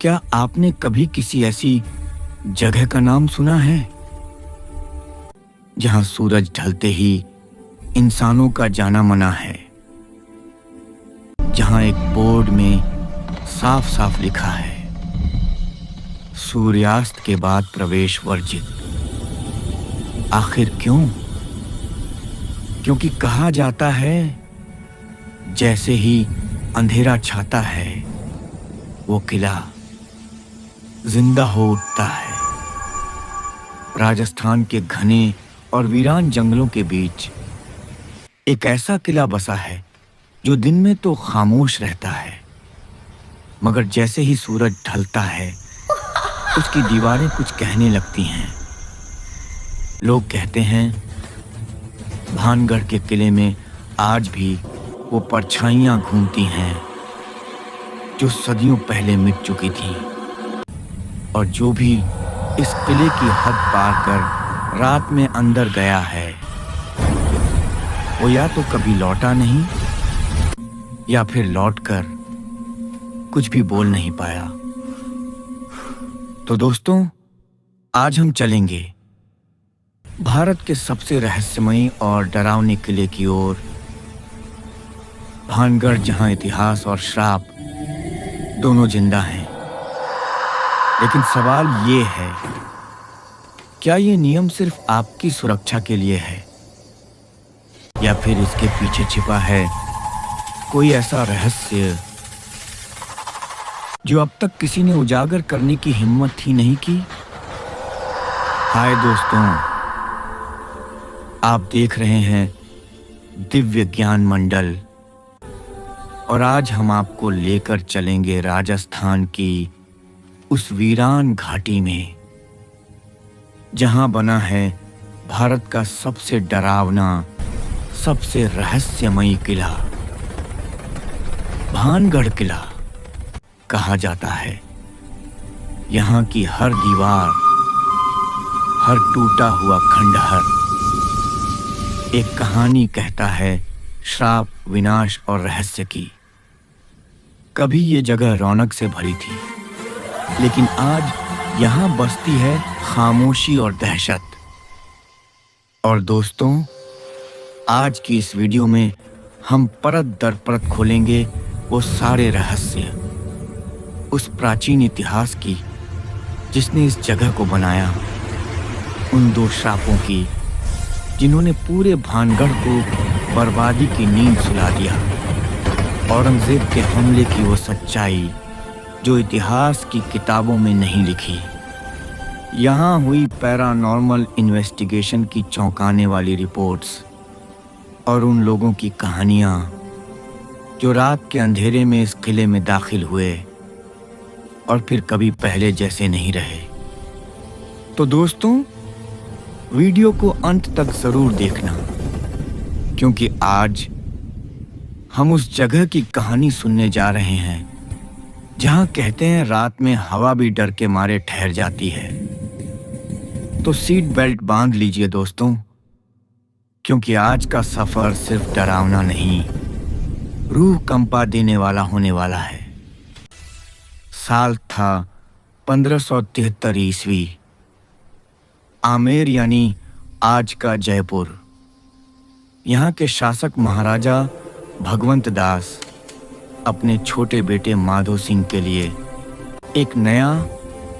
क्या आपने कभी किसी ऐसी जगह का नाम सुना है जहां सूरज ढलते ही इंसानों का जाना मना है, जहां एक बोर्ड में साफ साफ लिखा है सूर्यास्त के बाद प्रवेश वर्जित। आखिर क्यों? क्योंकि कहा जाता है जैसे ही अंधेरा छाता है वो किला जिंदा हो उठता है। राजस्थान के घने और वीरान जंगलों के बीच एक ऐसा किला बसा है जो दिन में तो खामोश रहता है, मगर जैसे ही सूरज ढलता है उसकी दीवारें कुछ कहने लगती हैं। लोग कहते हैं भानगढ़ के किले में आज भी वो परछाइयां घूमती हैं जो सदियों पहले मिट चुकी थीं, और जो भी इस किले की हद पार कर रात में अंदर गया है वो या तो कभी लौटा नहीं या फिर लौटकर कुछ भी बोल नहीं पाया। तो दोस्तों, आज हम चलेंगे भारत के सबसे रहस्यमयी और डरावने किले की ओर, भानगढ़, जहां इतिहास और श्राप दोनों जिंदा हैं। लेकिन सवाल ये है, क्या ये नियम सिर्फ आपकी सुरक्षा के लिए है या फिर इसके पीछे छिपा है कोई ऐसा रहस्य जो अब तक किसी ने उजागर करने की हिम्मत ही नहीं की? हाय दोस्तों, आप देख रहे हैं दिव्य ज्ञान मंडल, और आज हम आपको लेकर चलेंगे राजस्थान की उस वीरान घाटी में जहां बना है भारत का सबसे डरावना, सबसे रहस्यमयी किला, भानगढ़ किला। कहा जाता है यहाँ की हर दीवार, हर टूटा हुआ खंडहर एक कहानी कहता है श्राप, विनाश और रहस्य की। कभी ये जगह रौनक से भरी थी, लेकिन आज यहाँ बसती है खामोशी और दहशत। और दोस्तों, आज की इस वीडियो में हम परत दर परत खोलेंगे वो सारे रहस्य उस प्राचीन इतिहास की जिसने इस जगह को बनाया, उन दो श्रापों की जिन्होंने पूरे भानगढ़ को बर्बादी की नींद सुला दिया, औरंगजेब के हमले की वो सच्चाई जो इतिहास की किताबों में नहीं लिखी, यहाँ हुई पैरानॉर्मल इन्वेस्टिगेशन की चौंकाने वाली रिपोर्ट्स, और उन लोगों की कहानियाँ जो रात के अंधेरे में इस किले में दाखिल हुए और फिर कभी पहले जैसे नहीं रहे। तो दोस्तों, वीडियो को अंत तक जरूर देखना, क्योंकि आज हम उस जगह की कहानी सुनने जा रहे हैं जहां कहते हैं रात में हवा भी डर के मारे ठहर जाती है। तो सीट बेल्ट बांध लीजिए दोस्तों, क्योंकि आज का सफर सिर्फ डरावना नहीं, रूह कंपा देने वाला होने वाला है। साल था 1573 ईस्वी। आमेर यानी आज का जयपुर, यहाँ के शासक महाराजा भगवंत दास अपने छोटे बेटे माधो सिंह के लिए एक नया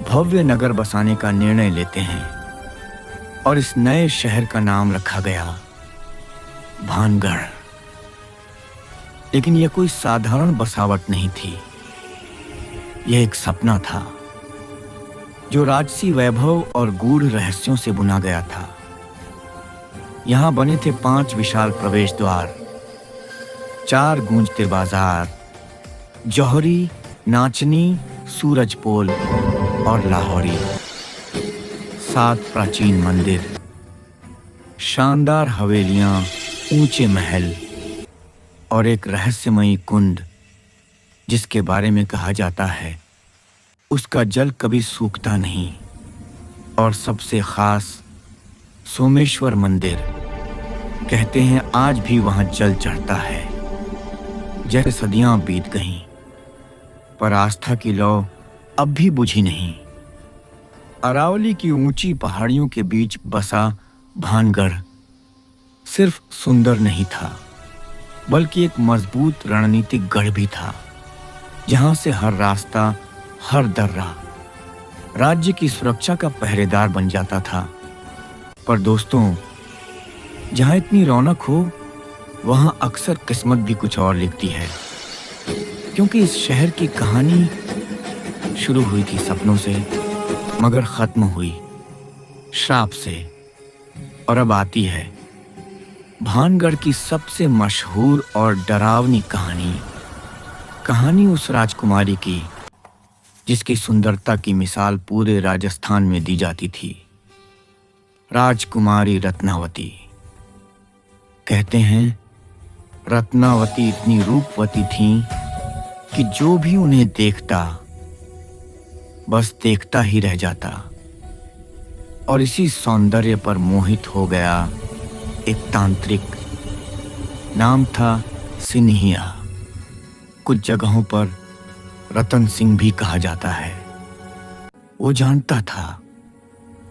भव्य नगर बसाने का निर्णय लेते हैं, और इस नए शहर का नाम रखा गया भानगढ़। लेकिन यह कोई साधारण बसावट नहीं थी, यह एक सपना था जो राजसी वैभव और गूढ़ रहस्यों से बुना गया था। यहाँ बने थे 5 विशाल प्रवेश द्वार, 4 गूंजते बाजार, जौहरी, नाचनी, सूरजपोल और लाहौरी, 7 प्राचीन मंदिर, शानदार हवेलियां, ऊंचे महल और एक रहस्यमयी कुंड जिसके बारे में कहा जाता है उसका जल कभी सूखता नहीं। और सबसे खास सोमेश्वर मंदिर, कहते हैं आज भी वहां जल चढ़ता है। जैसे सदियां बीत गईं, पर आस्था की लौ अब भी बुझी नहीं। अरावली की ऊंची पहाड़ियों के बीच बसा भानगढ़ सिर्फ सुंदर नहीं था, बल्कि एक मजबूत रणनीतिक गढ़ भी था, जहां से हर रास्ता, हर दर्रा राज्य की सुरक्षा का पहरेदार बन जाता था। पर दोस्तों, जहां इतनी रौनक हो, वहां अक्सर किस्मत भी कुछ और लिखती है। क्योंकि इस शहर की कहानी शुरू हुई थी सपनों से, मगर खत्म हुई श्राप से। और अब आती है भानगढ़ की सबसे मशहूर और डरावनी कहानी उस राजकुमारी की जिसकी सुंदरता की मिसाल पूरे राजस्थान में दी जाती थी। राजकुमारी रत्नावती। कहते हैं रत्नावती इतनी रूपवती थीं कि जो भी उन्हें देखता बस देखता ही रह जाता, और इसी सौंदर्य पर मोहित हो गया एक तांत्रिक। नाम था सिन्हिया। कुछ जगहों पर रतन सिंह भी कहा जाता है। वो जानता था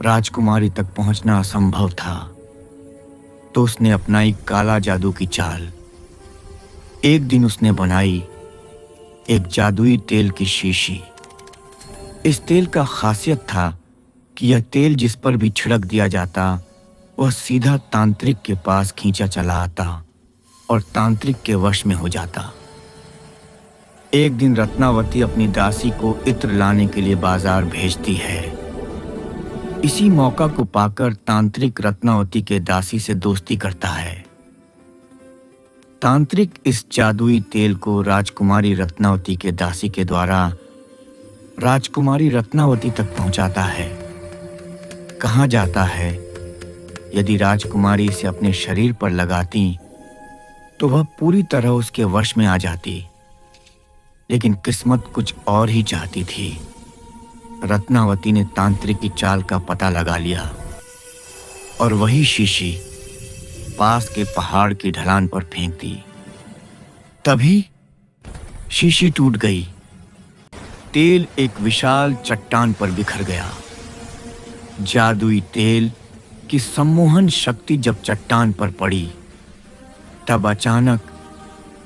राजकुमारी तक पहुंचना असंभव था, तो उसने अपनाई काला जादू की चाल। एक दिन उसने बनाई एक जादुई तेल की शीशी। इस तेल का खासियत था कि यह तेल जिस पर भी छिड़क दिया जाता, वह सीधा तांत्रिक के पास खींचा चला आता और तांत्रिक के वश में हो जाता। एक दिन रत्नावती अपनी दासी को इत्र लाने के लिए बाजार भेजती है। इसी मौका को पाकर तांत्रिक रत्नावती के दासी से दोस्ती करता है। तांत्रिक इस जादुई तेल को राजकुमारी रत्नावती के दासी के द्वारा राजकुमारी रत्नावती तक पहुंचाता है। कहा जाता है यदि राजकुमारी इसे अपने शरीर पर लगाती तो वह पूरी तरह उसके वश में आ जाती, लेकिन किस्मत कुछ और ही चाहती थी। रत्नावती ने तांत्रिक की चाल का पता लगा लिया और वही शीशी पास के पहाड़ की ढलान पर फेंक दी। तभी शीशी टूट गई। तेल एक विशाल चट्टान पर बिखर गया। जादुई तेल की सम्मोहन शक्ति जब चट्टान पर पड़ी, तब अचानक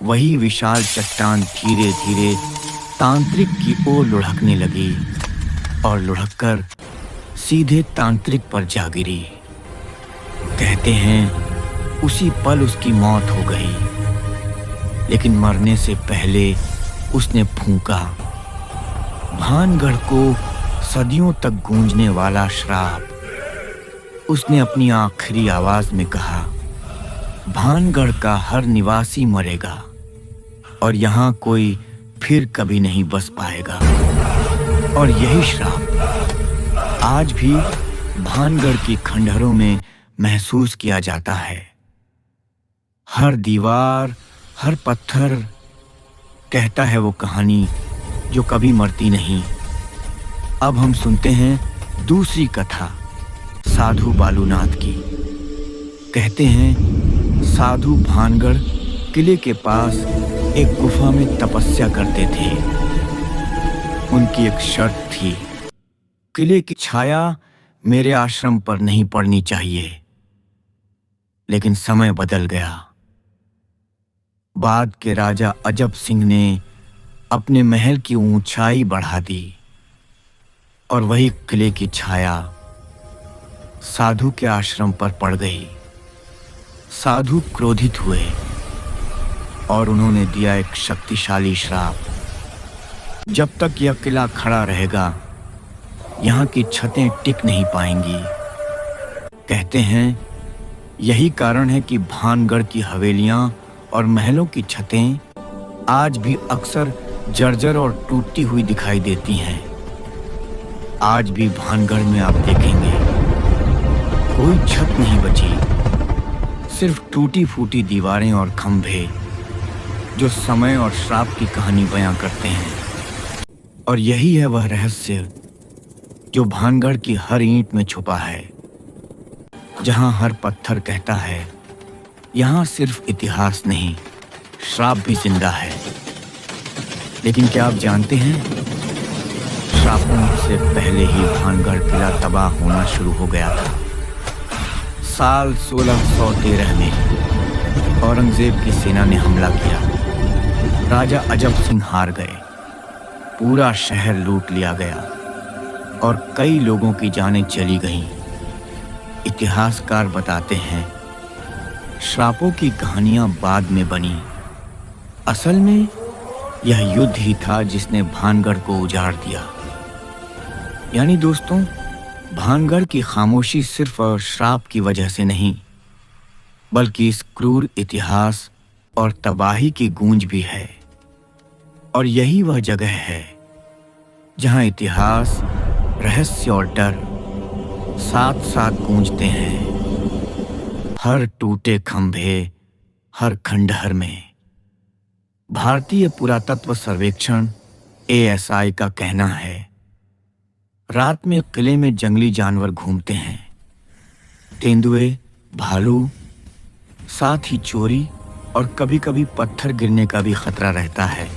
वही विशाल चट्टान धीरे धीरे तांत्रिक की ओर लुढ़कने लगी और लुढ़ककर सीधे तांत्रिक पर जा गिरी। कहते हैं उसी पल उसकी मौत हो गई, लेकिन मरने से पहले उसने फूंका। भानगढ़ को सदियों तक गूंजने वाला श्राप। उसने अपनी आखिरी आवाज में कहा, भानगढ़ का हर निवासी मरेगा और यहाँ कोई फिर कभी नहीं बस पाएगा। और यही श्राप आज भी भानगढ़ की खंडहरों में महसूस किया जाता है। हर दीवार, हर पत्थर कहता है वो कहानी जो कभी मरती नहीं। अब हम सुनते हैं दूसरी कथा साधु बालूनाथ की। कहते हैं साधु भानगढ़ किले के पास एक गुफा में तपस्या करते थे। उनकी एक शर्त थी, किले की छाया मेरे आश्रम पर नहीं पड़नी चाहिए। लेकिन समय बदल गया। बाद के राजा अजब सिंह ने अपने महल की ऊंचाई बढ़ा दी और वही किले की छाया साधु के आश्रम पर पड़ गई। साधु क्रोधित हुए और उन्होंने दिया एक शक्तिशाली श्राप। जब तक यह किला खड़ा रहेगा, यहाँ की छतें टिक नहीं पाएंगी। कहते हैं यही कारण है कि भानगढ़ की हवेलियां और महलों की छतें आज भी अक्सर जर्जर और टूटी हुई दिखाई देती हैं। आज भी भानगढ़ में आप देखेंगे कोई छत नहीं बची, सिर्फ टूटी फूटी दीवारें और खंभे जो समय और श्राप की कहानी बयां करते हैं। और यही है वह रहस्य जो भानगढ़ की हर ईंट में छुपा है, जहां हर पत्थर कहता है यहाँ सिर्फ इतिहास नहीं, श्राप भी जिंदा है। लेकिन क्या आप जानते हैं श्रापों से पहले ही भानगढ़ किला तबाह होना शुरू हो गया था। साल 1613 में औरंगजेब की सेना ने हमला किया। राजा अजब सिंह हार गए, पूरा शहर लूट लिया गया और कई लोगों की जानें चली गईं। इतिहासकार बताते हैं, श्रापों की कहानियां बाद में बनी। असल में यह युद्ध ही था जिसने भानगढ़ को उजाड़ दिया। यानी दोस्तों, भानगढ़ की खामोशी सिर्फ श्राप की वजह से नहीं, बल्कि इस क्रूर इतिहास और तबाही की गूंज भी है। और यही वह जगह है जहां इतिहास, रहस्य और डर साथ साथ गूंजते हैं, हर टूटे खंभे, हर खंडहर में। भारतीय पुरातत्व सर्वेक्षण ASI का कहना है, रात में किले में जंगली जानवर घूमते हैं, तेंदुए, भालू, साथ ही चोरी और कभी-कभी पत्थर गिरने का भी खतरा रहता है।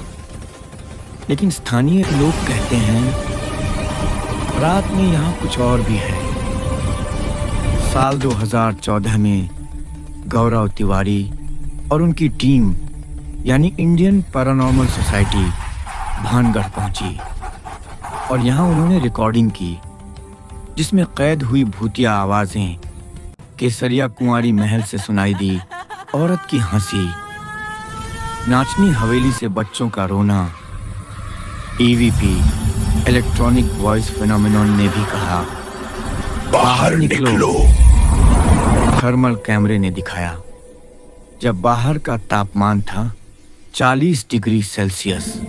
लेकिन स्थानीय लोग कहते हैं, रात में यहाँ कुछ और भी है। साल 2014 में गौरव तिवारी और उनकी टीम यानी इंडियन पैरानॉर्मल सोसाइटी भानगढ़ पहुंची और यहाँ उन्होंने रिकॉर्डिंग की, जिसमें कैद हुई भूतिया आवाजें, केसरिया कुंवारी महल से सुनाई दी औरत की हंसी, नाचनी हवेली से बच्चों का रोना। EVP इलेक्ट्रॉनिक वॉइस फिनोमेनन ने भी कहा, बाहर निकलो। थर्मल कैमरे ने दिखाया, जब बाहर का तापमान था 40 डिग्री सेल्सियस,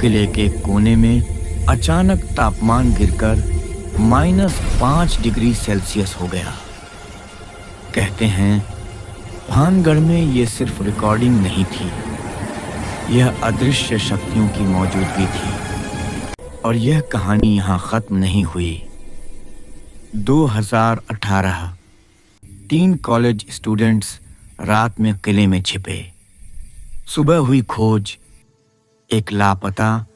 किले के कोने में अचानक तापमान गिरकर -5 डिग्री सेल्सियस हो गया। कहते हैं, भानगढ़ में ये सिर्फ रिकॉर्डिंग नहीं थी, यह अदृश्य शक्तियों की मौजूदगी थी। और यह कहानी यहाँ खत्म नहीं हुई। 2018 3 कॉलेज स्टूडेंट्स रात में किले में छिपे। सुबह हुई खोज, एक लापता,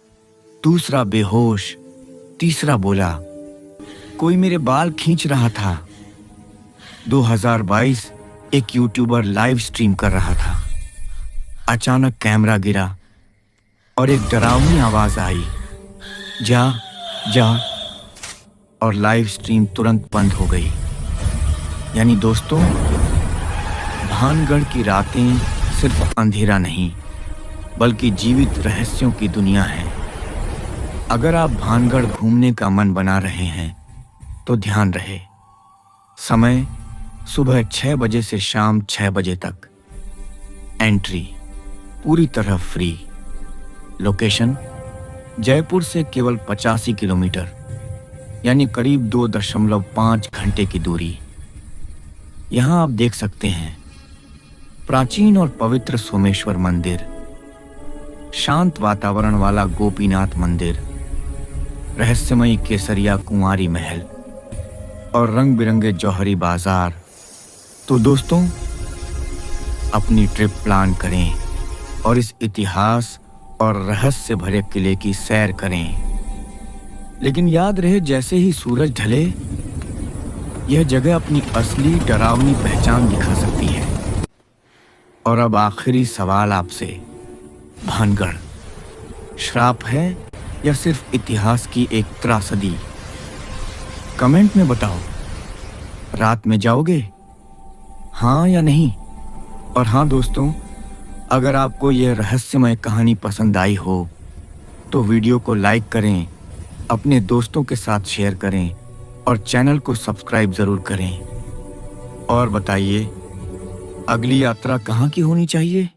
दूसरा बेहोश, तीसरा बोला, कोई मेरे बाल खींच रहा था। 2022 एक यूट्यूबर लाइव स्ट्रीम कर रहा था। अचानक कैमरा गिरा और एक डरावनी आवाज आई, जा जा, और लाइव स्ट्रीम तुरंत बंद हो गई। यानी दोस्तों, भानगढ़ की रातें सिर्फ अंधेरा नहीं, बल्कि जीवित रहस्यों की दुनिया है। अगर आप भानगढ़ घूमने का मन बना रहे हैं तो ध्यान रहे, समय सुबह 6 बजे से शाम 6 बजे तक। एंट्री पूरी तरह फ्री। लोकेशन जयपुर से केवल 85 किलोमीटर, यानी करीब 2.5 घंटे की दूरी। यहाँ आप देख सकते हैं प्राचीन और पवित्र सोमेश्वर मंदिर, शांत वातावरण वाला गोपीनाथ मंदिर, रहस्यमयी केसरिया कुंवारी महल और रंग बिरंगे जौहरी बाजार। तो दोस्तों, अपनी ट्रिप प्लान करें और इस इतिहास और रहस्य भरे किले की सैर करें। लेकिन याद रहे, जैसे ही सूरज ढले, यह जगह अपनी असली डरावनी पहचान दिखा सकती है। और अब आखिरी सवाल आपसे, भानगढ़ श्राप है या सिर्फ इतिहास की एक त्रासदी? कमेंट में बताओ। रात में जाओगे, हाँ या नहीं? और हाँ दोस्तों, अगर आपको यह रहस्यमय कहानी पसंद आई हो तो वीडियो को लाइक करें, अपने दोस्तों के साथ शेयर करें और चैनल को सब्सक्राइब ज़रूर करें। और बताइए, अगली यात्रा कहाँ की होनी चाहिए?